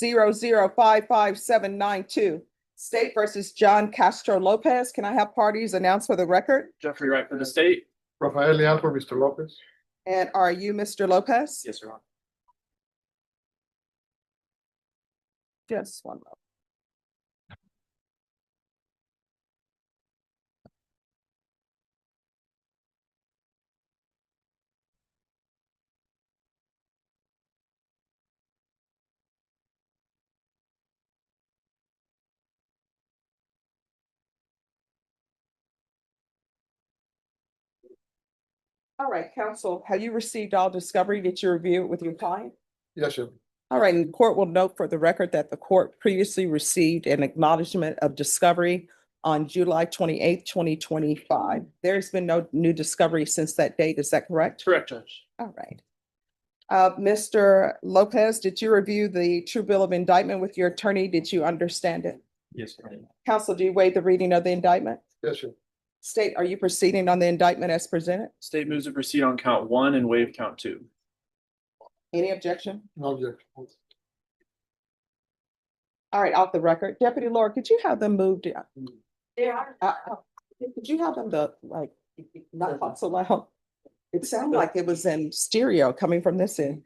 1-0055792. State versus John Castro Lopez. Can I have parties announced for the record? Jeffrey Wright for the state. Rafael Leal for Mr. Lopez. And are you Mr. Lopez? Yes, Your Honor. Just one moment. All right, counsel, have you received all discovery? Did you review it with your client? Yes, sir. All right, and the court will note for the record that the court previously received an acknowledgement of discovery on July 28th, 2025. There's been no new discovery since that date. Is that correct? Correct, Judge. All right. Mr. Lopez, did you review the true bill of indictment with your attorney? Did you understand it? Yes, Your Honor. Counsel, do you waive the reading of the indictment? Yes, sir. State, are you proceeding on the indictment as presented? State moves to proceed on count 1 and waive count 2. Any objection? No objection. All right, off the record. Deputy Laura, could you have them moved? Yeah. Could you have them not talk so loud? It sounded like it was in stereo coming from this end.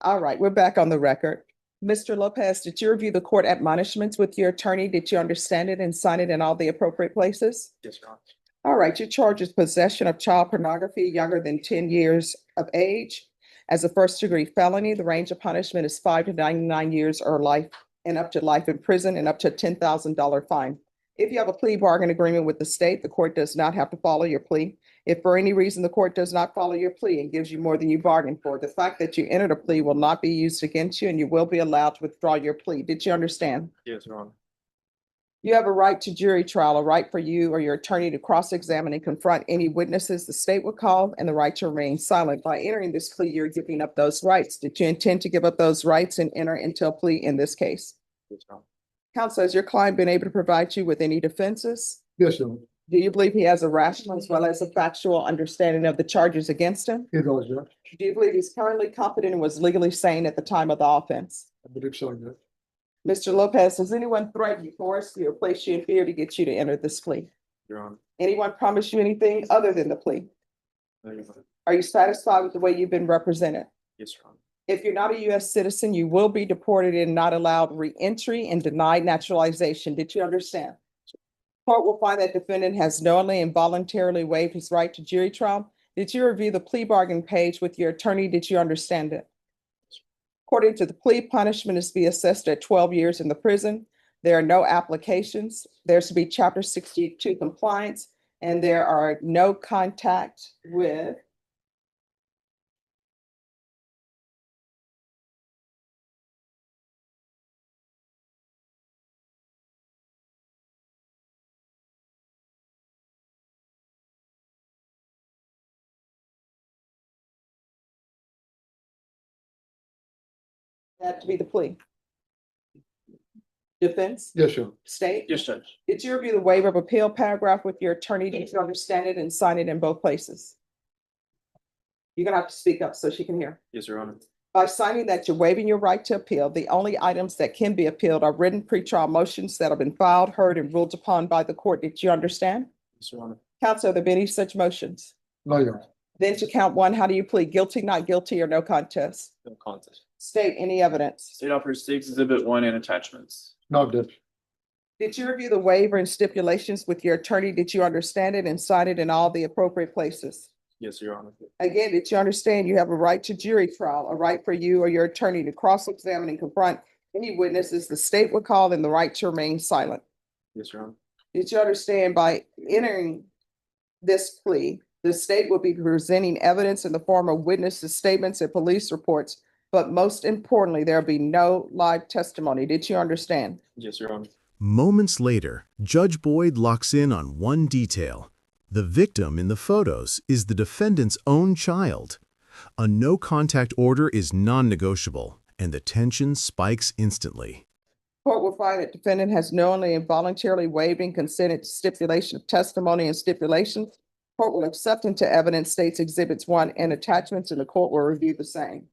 All right, we're back on the record. Mr. Lopez, did you review the court admonishments with your attorney? Did you understand it and sign it in all the appropriate places? Yes, Your Honor. All right, your charge is possession of child pornography younger than 10 years of age. As a first-degree felony, the range of punishment is 5 to 99 years or life and up to life in prison and up to a $10,000 fine. If you have a plea bargain agreement with the state, the court does not have to follow your plea. If for any reason the court does not follow your plea and gives you more than you bargained for, the fact that you entered a plea will not be used against you and you will be allowed to withdraw your plea. Did you understand? Yes, Your Honor. You have a right to jury trial, a right for you or your attorney to cross-examine and confront any witnesses the state would call, and the right to remain silent. By entering this plea, you're giving up those rights. Did you intend to give up those rights and enter into a plea in this case? Yes, Your Honor. Counsel, has your client been able to provide you with any defenses? Yes, sir. Do you believe he has a rational as well as a factual understanding of the charges against him? He does, Judge. Do you believe he's currently competent and was legally sane at the time of the offense? I believe so, Judge. Mr. Lopez, has anyone threatened you, forced you, or placed you in fear to get you to enter this plea? Your Honor. Anyone promise you anything other than the plea? No, Your Honor. Are you satisfied with the way you've been represented? Yes, Your Honor. If you're not a U.S. citizen, you will be deported and not allowed re-entry and denied naturalization. Did you understand? Court will find that defendant has knowingly and voluntarily waived his right to jury trial. Did you review the plea bargain page with your attorney? Did you understand it? According to the plea, punishment is to be assessed at 12 years in the prison. There are no applications. There's to be Chapter 62 compliance, and there are no contact with that to be the plea. Defense, Yes, sir. state? Yes, Judge. Did you review the waiver of appeal paragraph with your attorney? Did you understand it and sign it in both places? You're gonna have to speak up so she can hear. Yes, Your Honor. By signing that you're waiving your right to appeal, the only items that can be appealed are written pretrial motions that have been filed, heard, and ruled upon by the court. Did you understand? Yes, Your Honor. Counsel, have there been any such motions? No, Your Honor. Then to count 1, how do you plead? Guilty, not guilty, or no contest? No contest. State any evidence. State offers State's Exhibit 1 and attachments. No objection. Did you review the waiver and stipulations with your attorney? Did you understand it and sign it in all the appropriate places? Yes, Your Honor. Again, did you understand you have a right to jury trial, a right for you or your attorney to cross-examine and confront any witnesses the state would call, and the right to remain silent? Yes, Your Honor. Did you understand by entering this plea, the state will be presenting evidence in the form of witnesses' statements and police reports, but most importantly, there'll be no live testimony. Did you understand? Yes, Your Honor. Moments later, Judge Boyd locks in on one detail. The victim in the photos is the defendant's own child. A no-contact order is non-negotiable, and the tension spikes instantly. Court will find that defendant has knowingly and voluntarily waived and consented to stipulation of testimony and stipulations. Court will accept into evidence State's Exhibits 1 and attachments, and the court will review the same.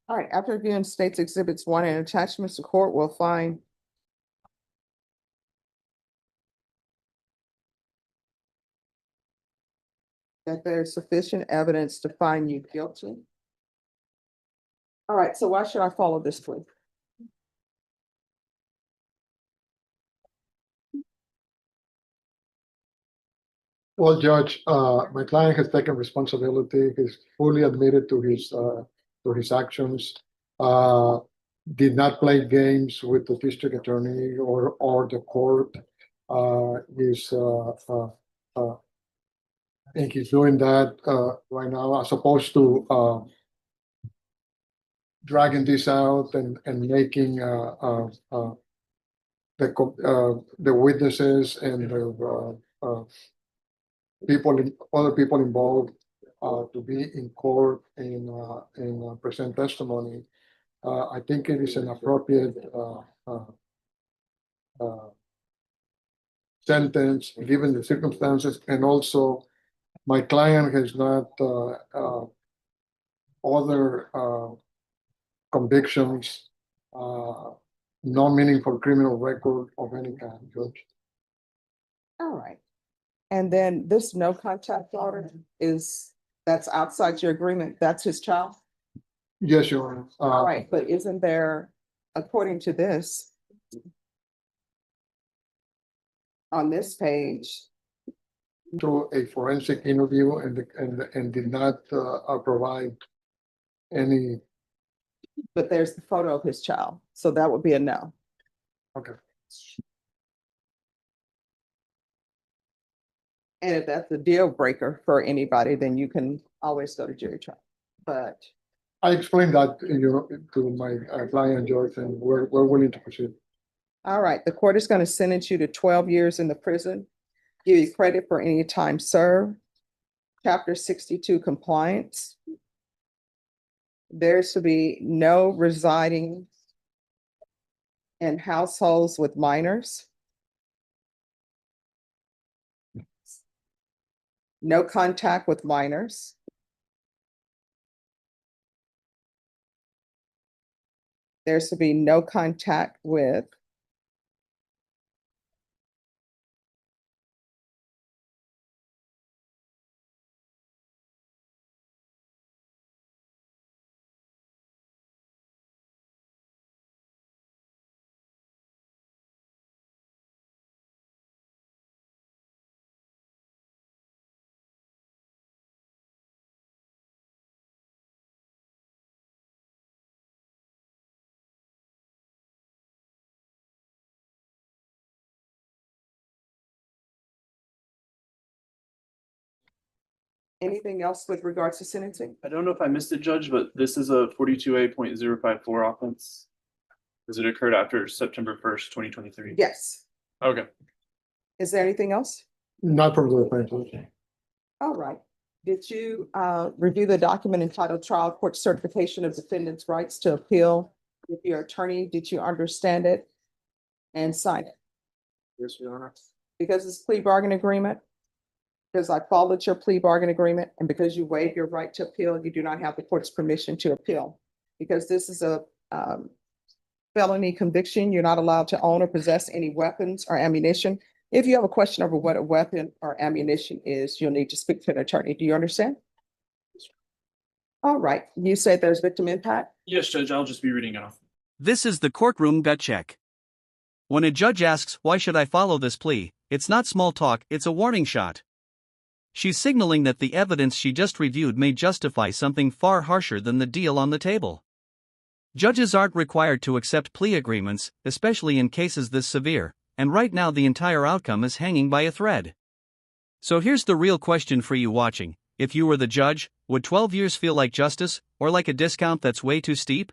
All right, after reviewing State's Exhibits 1 and attachments, the court will find that there is sufficient evidence to find you guilty. All right, so why should I follow this plea? Well, Judge, my client has taken responsibility. He's fully admitted to his actions. Did not play games with the district attorney or the court. He's I think he's doing that right now, as opposed to dragging this out and making the witnesses and the other people involved to be in court and present testimony. I think it is an appropriate sentence given the circumstances, and also my client has not other convictions, no meaningful criminal record of any kind, Judge. All right. And then this no contact order that's outside your agreement, that's his child? Yes, Your Honor. All right, but isn't there, according to this, on this page, To a forensic interview and did not provide any. but there's the photo of his child, so that would be a no. Okay. And if that's a deal breaker for anybody, then you can always go to jury trial. But I explained that to my client, George, and we're willing to proceed. all right, the court is going to sentence you to 12 years in the prison, give you credit for any time served. Chapter 62 compliance. There's to be no residing in households with minors. No contact with minors. There's to be no contact with anything else with regards to sentencing? I don't know if I missed it, Judge, but this is a 42A.054 offense. Because it occurred after September 1st, 2023. Yes. Okay. Is there anything else? Not from the defense. Judge. All right. Did you review the document entitled Trial Court Certification of Defendant's Rights to Appeal? With your attorney, did you understand it and sign it? Yes, Your Honor. Because it's plea bargain agreement, because I followed your plea bargain agreement, and because you waived your right to appeal, you do not have the court's permission to appeal. Because this is a felony conviction, you're not allowed to own or possess any weapons or ammunition. If you have a question over what a weapon or ammunition is, you'll need to speak to an attorney. Do you understand? All right. You said there's victim impact? Yes, Judge, I'll just be reading it off. This is the courtroom gut check. When a judge asks, "Why should I follow this plea?" it's not small talk, it's a warning shot. She's signaling that the evidence she just reviewed may justify something far harsher than the deal on the table. Judges aren't required to accept plea agreements, especially in cases this severe, and right now the entire outcome is hanging by a thread. So here's the real question for you watching. If you were the judge, would 12 years feel like justice, or like a discount that's way too steep?